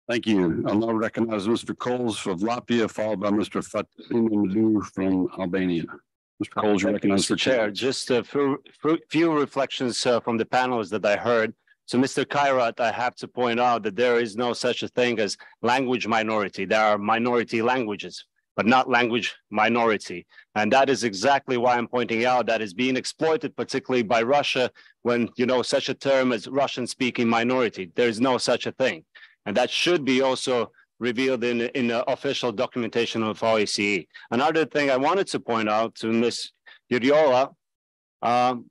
Thank you. I'll now recognize Mr. Kols of Latvia, followed by Mr. Saeima from Albania. Mr. Kols, you recognize the Chair. Just a few reflections from the panels that I heard. So, Mr. Kairat, I have to point out that there is no such a thing as language minority. There are minority languages, but not language minority. And that is exactly why I'm pointing out that is being exploited, particularly by Russia, when, you know, such a term as Russian-speaking minority. There is no such a thing. And that should be also revealed in the official documentation of OSCE. Another thing I wanted to point out to Ms. Yuriola,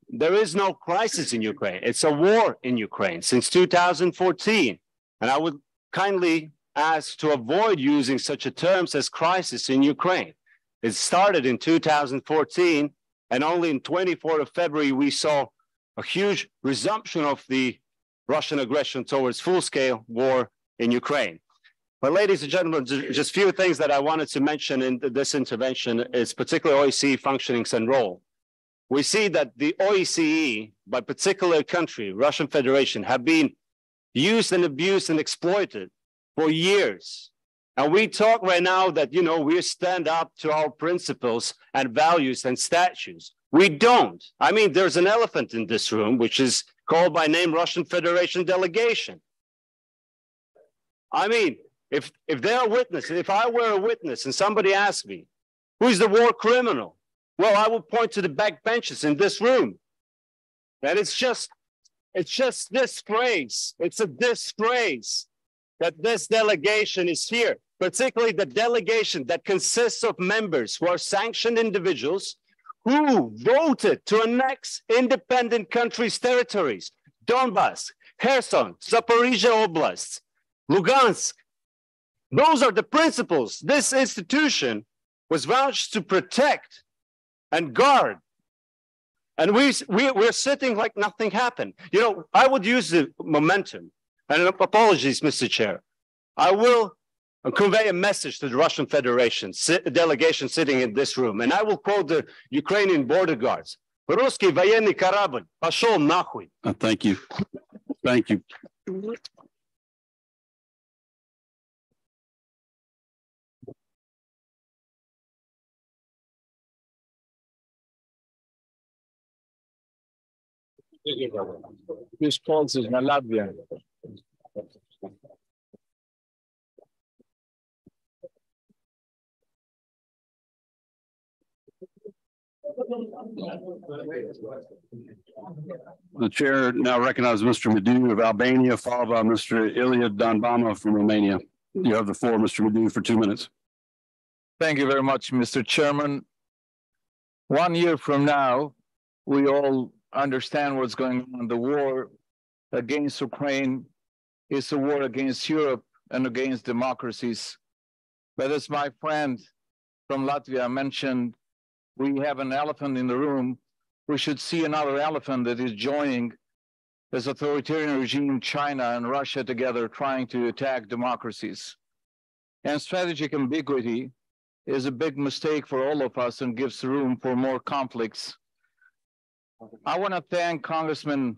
there is no crisis in Ukraine. It's a war in Ukraine since 2014. And I would kindly ask to avoid using such a terms as crisis in Ukraine. It started in 2014, and only in 24th of February, we saw a huge resumption of the Russian aggression towards full-scale war in Ukraine. But ladies and gentlemen, just a few things that I wanted to mention in this intervention is particularly OSCE functionings and role. We see that the OSCE, by particular country, Russian Federation, have been used and abused and exploited for years. And we talk right now that, you know, we stand up to our principles and values and statutes. We don't. I mean, there's an elephant in this room, which is called by name Russian Federation delegation. I mean, if they're a witness, if I were a witness and somebody asked me, who's the war criminal? Well, I would point to the back benches in this room. And it's just disgrace. It's a disgrace that this delegation is here, particularly the delegation that consists of members who are sanctioned individuals who voted to annex independent countries' territories, Donbass, Kherson, Zaporizhia Oblast, Lugansk. Those are the principles this institution was vouched to protect and guard. And we're sitting like nothing happened. You know, I would use the momentum, and apologies, Mr. Chair. I will convey a message to the Russian Federation delegation sitting in this room, and I will quote the Ukrainian border guards. Русский военный корабль пошел нахуй. Thank you. Thank you. This Kols is my Latvian. The chair now recognizes Mr. Madu of Albania, followed by Mr. Ilya Donbama from Romania. You have the floor, Mr. Madu, for 2 minutes. Thank you very much, Mr. Chairman. 1 year from now, we all understand what's going on. The war against Ukraine is a war against Europe and against democracies. But as my friend from Latvia mentioned, we have an elephant in the room. We should see another elephant that is joining this authoritarian regime, China and Russia together, trying to attack democracies. And strategic ambiguity is a big mistake for all of us and gives room for more conflicts. I want to thank Congressman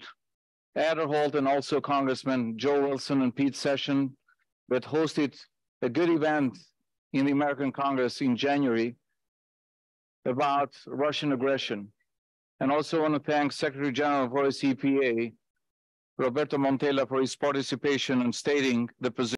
Adderholt and also Congressman Joe Wilson and Pete Session that hosted a good event in the American Congress in January about Russian aggression. And also want to thank Secretary General of OSCE PA, Roberto Montella, for his participation in stating the position